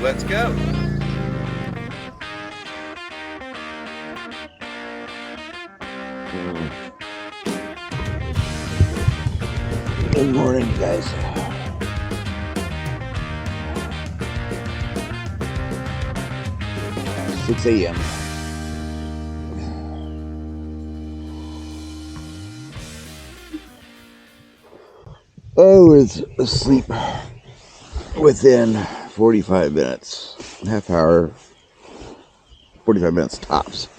Let's go. Good morning, guys. 6 a.m. I was asleep within 45 minutes, half hour, 45 minutes tops.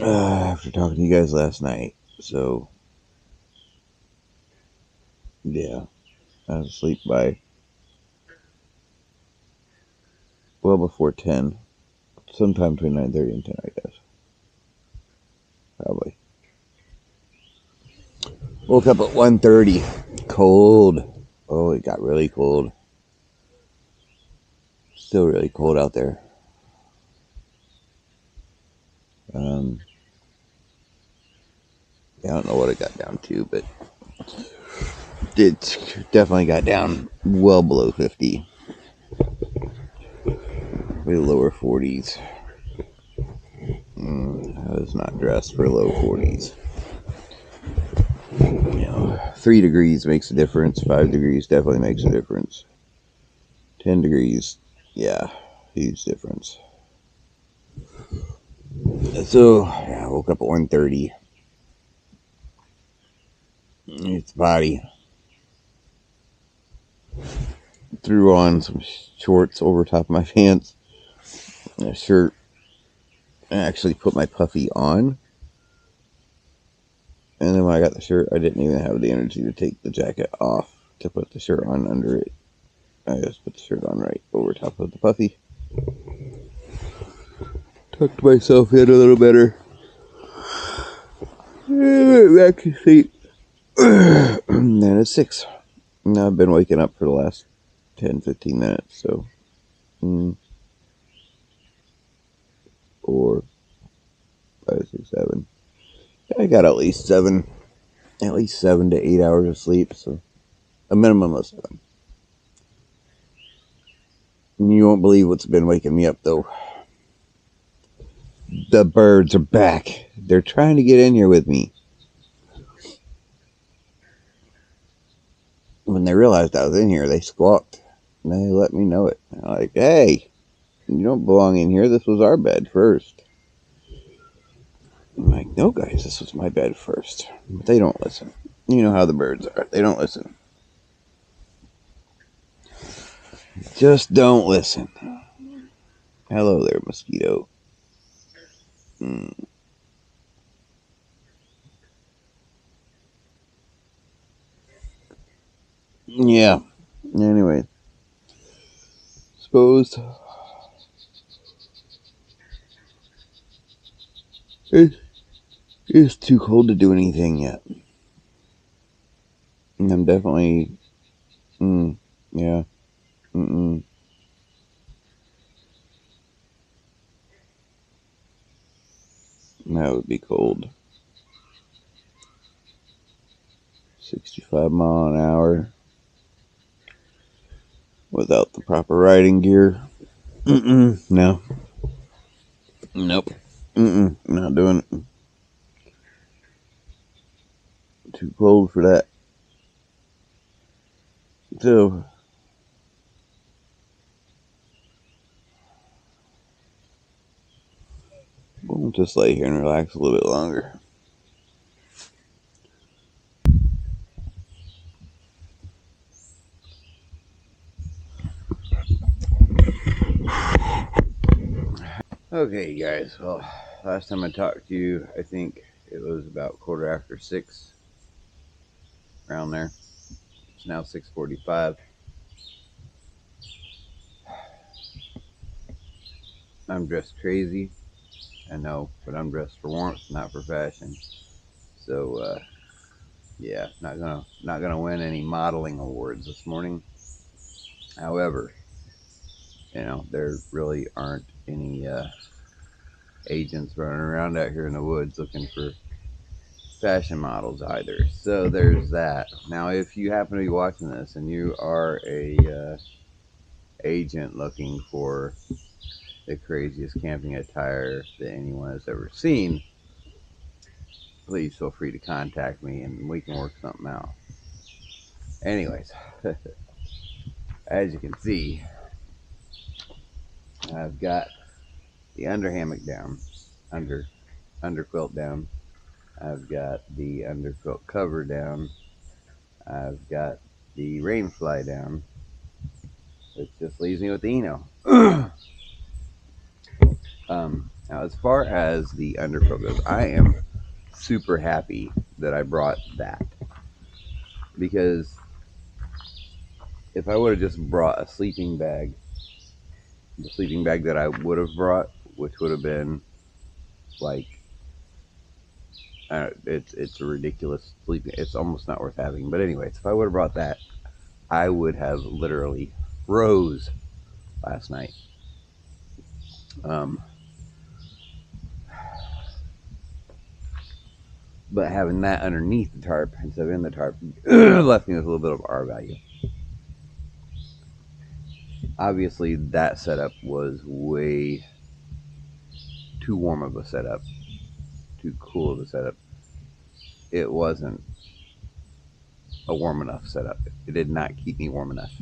After talking to you guys last night, so yeah, I was asleep by well before 10, sometime between 9:30 and 10, I guess. Probably. Woke up at 1:30, cold. Oh, it got really cold. Still really cold out there. I don't know what it got down to, but it definitely got down well below 50. Way lower 40s. I was not dressed for low 40s. 3 degrees makes a difference. 5 degrees definitely makes a difference. 10 degrees, yeah, huge difference. So, I woke up at 1:30. It's body. Threw on some shorts over top of my pants. And a shirt. I actually put my puffy on. And then when I got the shirt, I didn't even have the energy to take the jacket off to put the shirt on under it. I just put the shirt on right over top of the puffy. Tucked myself in a little better. Back to sleep. And it's 6. Now I've been waking up for the last 10-15 minutes, so 4, 5, 6, 7. I got at least 7 to 8 hours of sleep, so a minimum of 7. And you won't believe what's been waking me up, though. The birds are back. They're trying to get in here with me. When they realized I was in here, they squawked. And they let me know it. They're like, hey, you don't belong in here. This was our bed first. I'm like, no, guys, this was my bed first. But they don't listen. You know how the birds are. They don't listen. Just don't listen. Hello there, mosquito. Yeah. Anyway. Suppose it's too cold to do anything yet. And I'm definitely... yeah. That would be cold. 65 mile an hour. Without the proper riding gear. No. Nope. Not doing it. Too cold for that. So, we'll just lay here and relax a little bit longer. Okay, guys. Well, last time I talked to you, I think it was about 6:15. Around there. It's now 6:45. I'm dressed crazy. I know, but I'm dressed for warmth, not for fashion. So, yeah, not gonna win any modeling awards this morning. However, there really aren't any agents running around out here in the woods looking for fashion models either. So there's that. Now, if you happen to be watching this and you are a agent looking for the craziest camping attire that anyone has ever seen, please feel free to contact me and we can work something out. Anyways, as you can see, I've got the under hammock down, under quilt down. I've got the under quilt cover down. I've got the rain fly down, which just leaves me with the Eno. Now, as far as the underquilt goes, I am super happy that I brought that, because if I would have just brought a sleeping bag, the sleeping bag that I would have brought, which would have been like, it's a ridiculous sleeping. It's almost not worth having. But anyways, if I would have brought that, I would have literally froze last night. But having that underneath the tarp instead of in the tarp left me with a little bit of R value. Obviously, that setup was way too warm of a setup, too cool of a setup. It wasn't a warm enough setup. It did not keep me warm enough.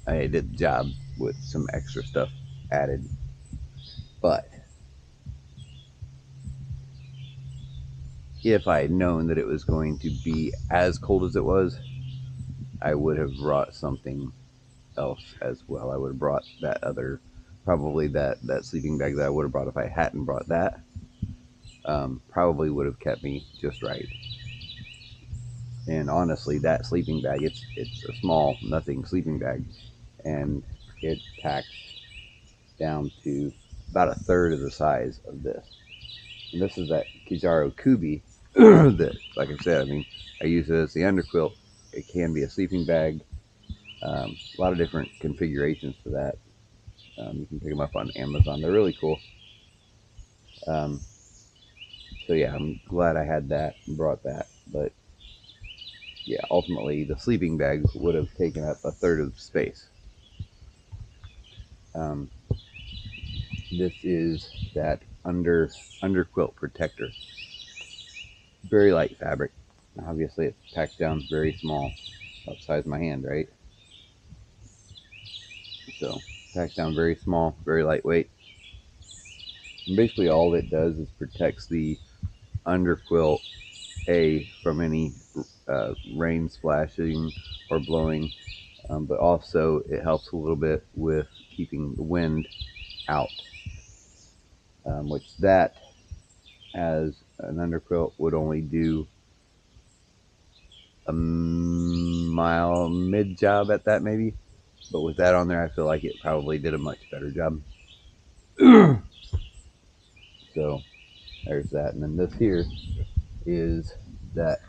I did the job with some extra stuff added, but if I had known that it was going to be as cold as it was, I would have brought something else as well. I would have brought that other, probably that sleeping bag that I would have brought if I hadn't brought that. Probably would have kept me just right. And honestly, that sleeping bag, it's a small nothing sleeping bag, and it packs down to about a third of the size of this. And this is that Kijaro Kubi that, like I said, I mean, I use it as the underquilt. It can be a sleeping bag. A lot of different configurations for that. You can pick them up on Amazon. They're really cool. So yeah, I'm glad I had that and brought that. But yeah, ultimately the sleeping bag would have taken up a third of the space. This is that underquilt protector. Very light fabric. Obviously, it's packed down very small, about the size of my hand, right? So packed down very small, very lightweight. And basically, all it does is protects the underquilt from any rain splashing or blowing, but also it helps a little bit with keeping the wind out, which that as an underquilt would only do a mile mid job at that, maybe. But with that on there, I feel like it probably did a much better job. So there's that. And then this here is that,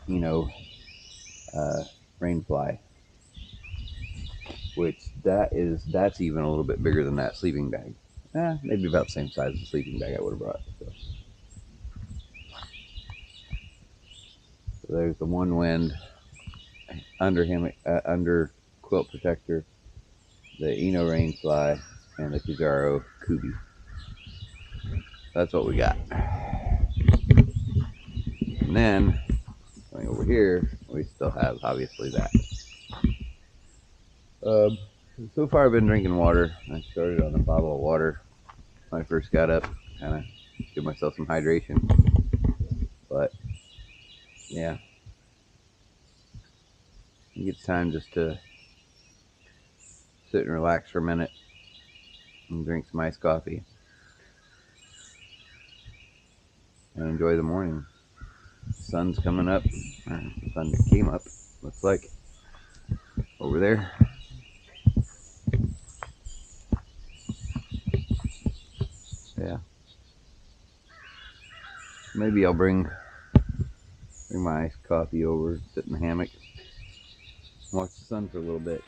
rainfly, which that's even a little bit bigger than that sleeping bag. Maybe about the same size as the sleeping bag I would have brought. So there's the one wind under hammock, under quilt protector, the Eno rainfly, and the Kijaro Kubi. That's what we got. And then going over here, we still have obviously that. So far I've been drinking water. I started on a bottle of water when I first got up, kind of give myself some hydration. But yeah, I think it's time just to sit and relax for a minute and drink some iced coffee and enjoy the morning. The sun's coming up. The sun came up, looks like, over there. Yeah. Maybe I'll bring my iced coffee over, sit in the hammock, watch the sun for a little bit.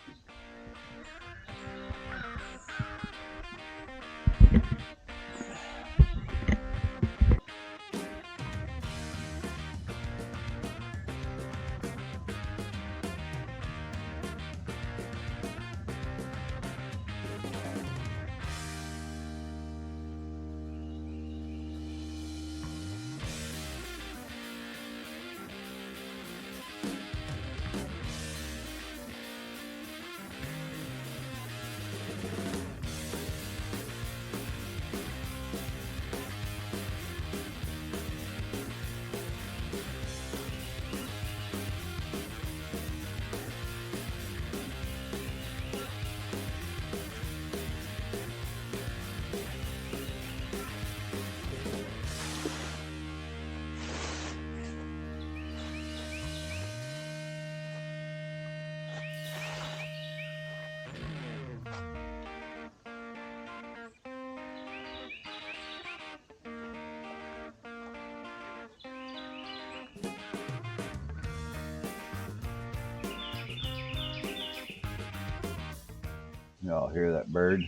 Y'all hear that bird?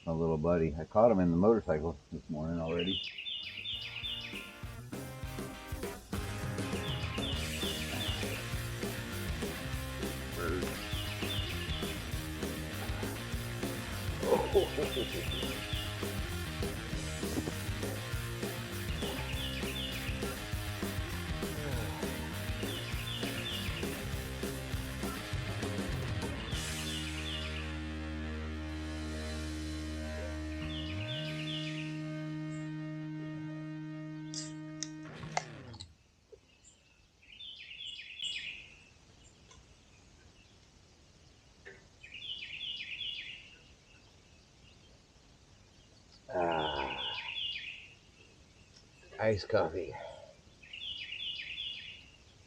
My little buddy. I caught him in the motorcycle this morning already. Bird. Oh. Iced coffee.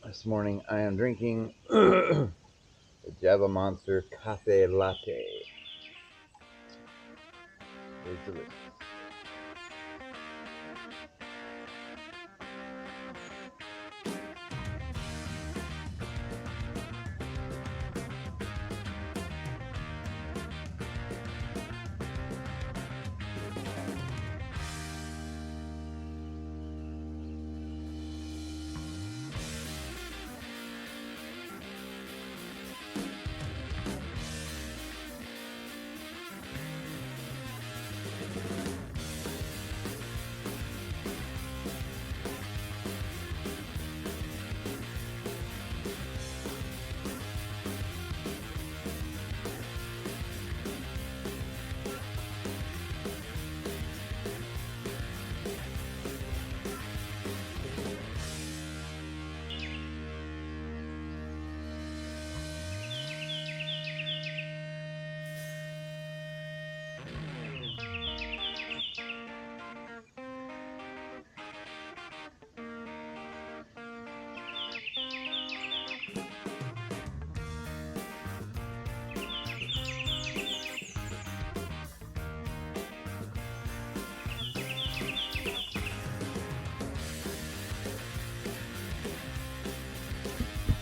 This morning I am drinking the Java Monster Cafe Latte. It's delicious.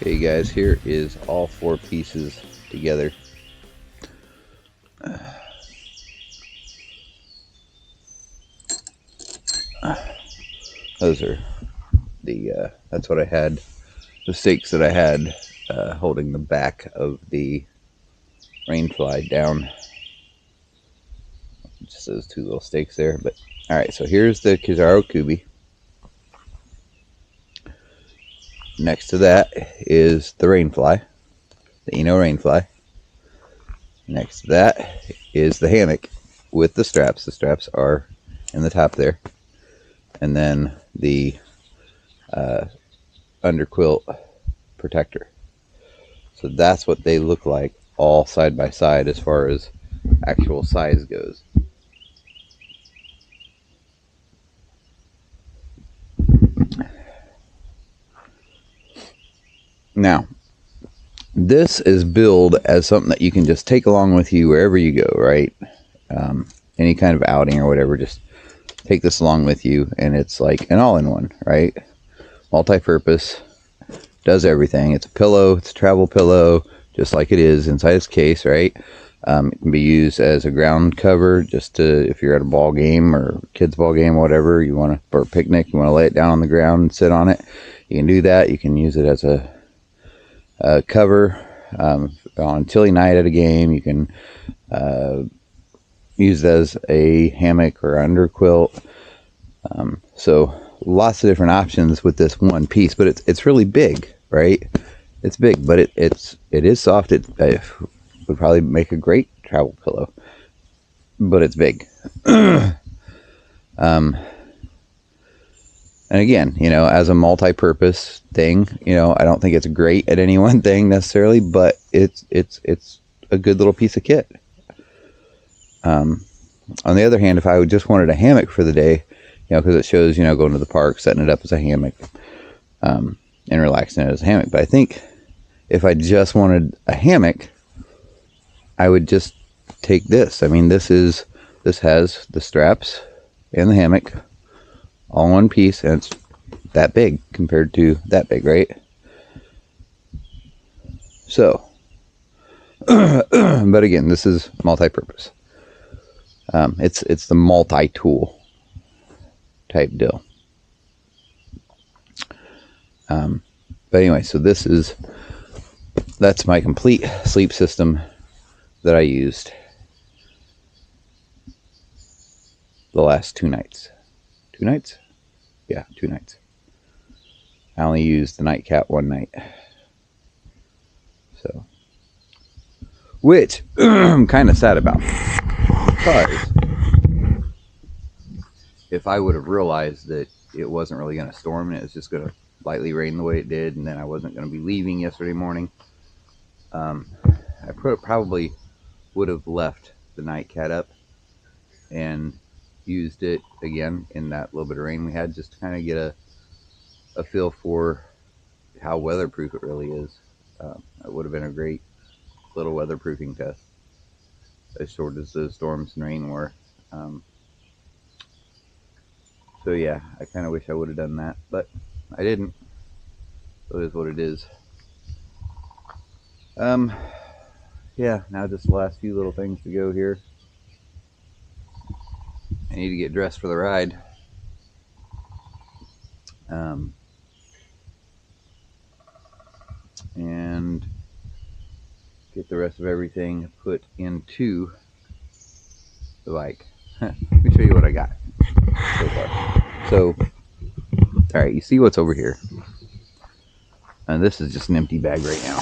Okay guys, here is all 4 pieces together. Those are the, that's what I had, the stakes that I had holding the back of the rainfly down. Just those 2 little stakes there. But alright, so here's the Kizaru Kubi. Next to that is the rainfly, the Eno rainfly. Next to that is the hammock with the straps. The straps are in the top there. And then the underquilt protector. So that's what they look like all side by side as far as actual size goes. Now, this is billed as something that you can just take along with you wherever you go, right? Any kind of outing or whatever, just take this along with you, and it's like an all-in-one, right? Multi-purpose, does everything. It's a pillow, it's a travel pillow, just like it is inside its case, right? It can be used as a ground cover, just to, if you're at a ball game or kids ball game, whatever, you want to, for a picnic, you want to lay it down on the ground and sit on it, you can do that. You can use it as a cover on chilly night at a game. You can use it as a hammock or underquilt. So lots of different options with this one piece, but it's really big, right? It's big, but it is soft. It would probably make a great travel pillow, but it's big. And again, you know, as a multi-purpose thing, you know, I don't think it's great at any one thing necessarily, but it's a good little piece of kit. On the other hand, if I just wanted a hammock for the day, you know, because it shows, you know, going to the park, setting it up as a hammock, and relaxing it as a hammock. But I think if I just wanted a hammock, I would just take this. I mean, this has the straps and the hammock all in one piece, and it's that big compared to that big, right? So But again, this is multi-purpose. It's the multi-tool type deal. But anyway, so that's my complete sleep system that I used the last 2 nights. 2 nights? Yeah, 2 nights. I only used the nightcap 1 night. So, which I'm kind of sad about, because if I would have realized that it wasn't really going to storm and it was just going to lightly rain the way it did, and then I wasn't going to be leaving yesterday morning, I probably would have left the nightcat up and used it again in that little bit of rain we had, just to kind of get a feel for how weatherproof it really is. It would have been a great little weatherproofing test, as short as the storms and rain were. So yeah, I kind of wish I would have done that, but I didn't. So it is what it is. Yeah, now just the last few little things to go here. I need to get dressed for the ride. And get the rest of everything put into the bike. Let me show you what I got so far. So, alright, you see what's over here. And this is just an empty bag right now.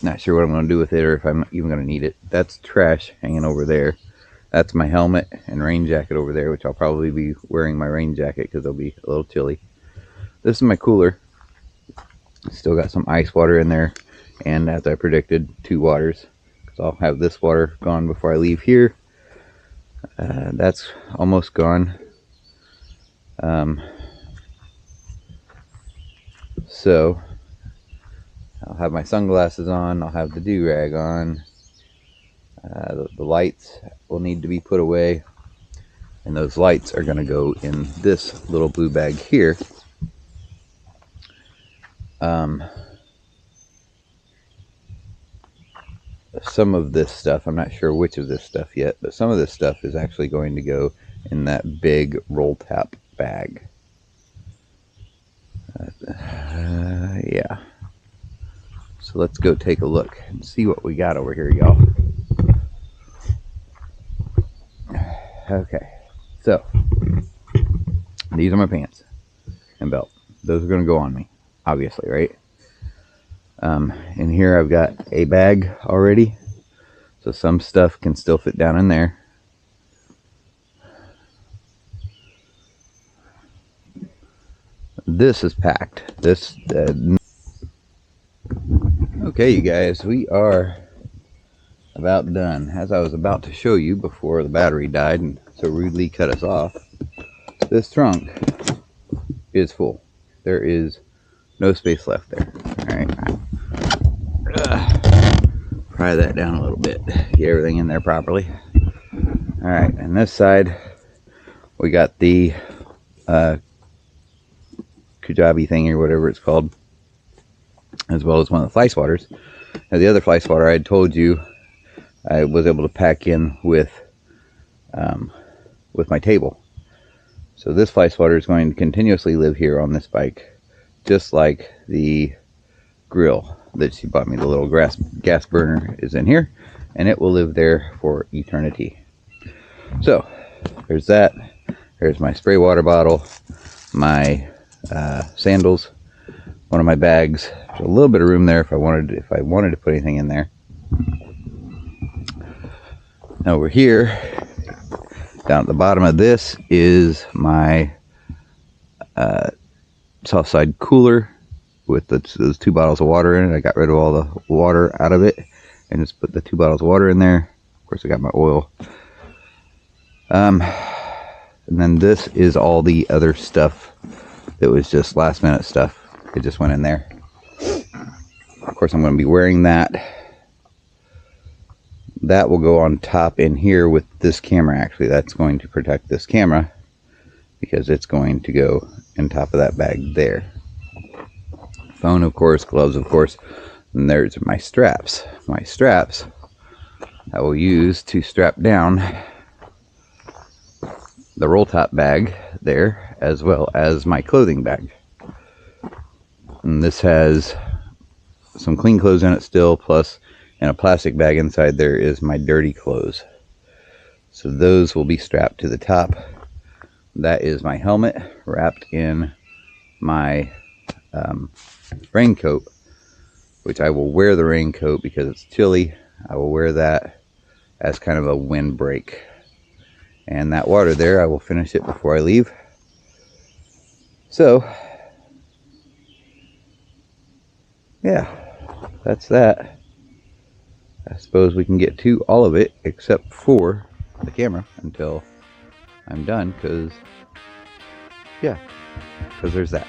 Not sure what I'm going to do with it, or if I'm even going to need it. That's trash hanging over there. That's my helmet and rain jacket over there, which I'll probably be wearing my rain jacket because it'll be a little chilly. This is my cooler. Still got some ice water in there, and as I predicted, 2 waters, because I'll have this water gone before I leave here. That's almost gone. So I'll have my sunglasses on, I'll have the do-rag on. The lights will need to be put away, and those lights are going to go in this little blue bag here. Some of this stuff, I'm not sure which of this stuff yet, but some of this stuff is actually going to go in that big roll top bag. Yeah. So let's go take a look and see what we got over here, y'all. Okay, so these are my pants and belt. Those are going to go on me, obviously, right? In here I've got a bag already, so some stuff can still fit down in there. This is packed. Okay, you guys, we are about done. As I was about to show you before the battery died and so rudely cut us off, this trunk is full. There is no space left there. Alright. Pry that down a little bit. Get everything in there properly. Alright, and this side we got the Kujabi thing or whatever it's called, as well as one of the fly swatters. Now the other fly swatter I had told you I was able to pack in with my table. So this fly swatter is going to continuously live here on this bike, just like the grill that she bought me. The little gas burner is in here, and it will live there for eternity. So there's that. There's my spray water bottle, my sandals, one of my bags. There's a little bit of room there if I wanted to put anything in there. Over here, down at the bottom of this, is my south side cooler with those 2 bottles of water in it. I got rid of all the water out of it and just put the 2 bottles of water in there. Of course, I got my oil. And then this is all the other stuff that was just last minute stuff. It just went in there. Of course, I'm going to be wearing that. That will go on top in here with this camera. Actually, that's going to protect this camera because it's going to go on top of that bag there. Phone, of course, gloves, of course, and there's my straps. My straps I will use to strap down the roll top bag there, as well as my clothing bag. And this has some clean clothes in it still, plus in a plastic bag inside there is my dirty clothes. So those will be strapped to the top. That is my helmet wrapped in my raincoat, which I will wear the raincoat because it's chilly. I will wear that as kind of a windbreak. And that water there, I will finish it before I leave. So, yeah, that's that. I suppose we can get to all of it except for the camera until I'm done, because, yeah, because there's that.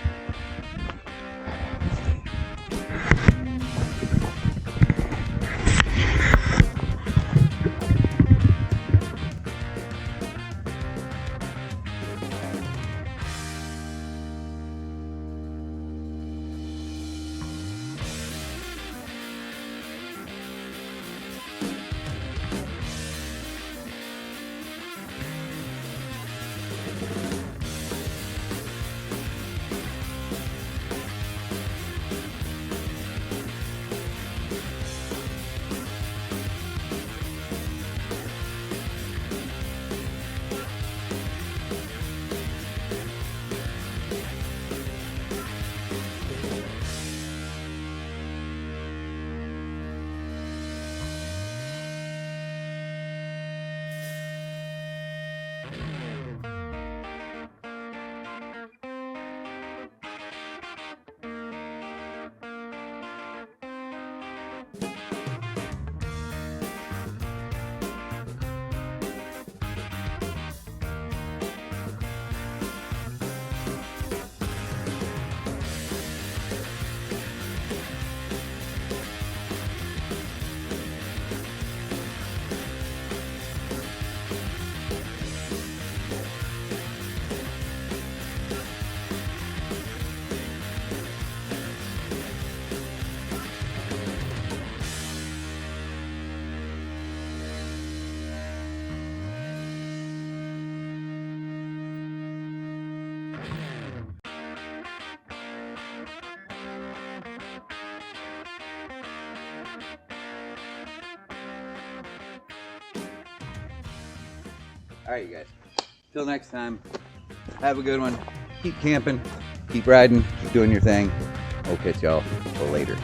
Alright, you guys. Till next time, have a good one. Keep camping, keep riding, keep doing your thing. We'll catch y'all later.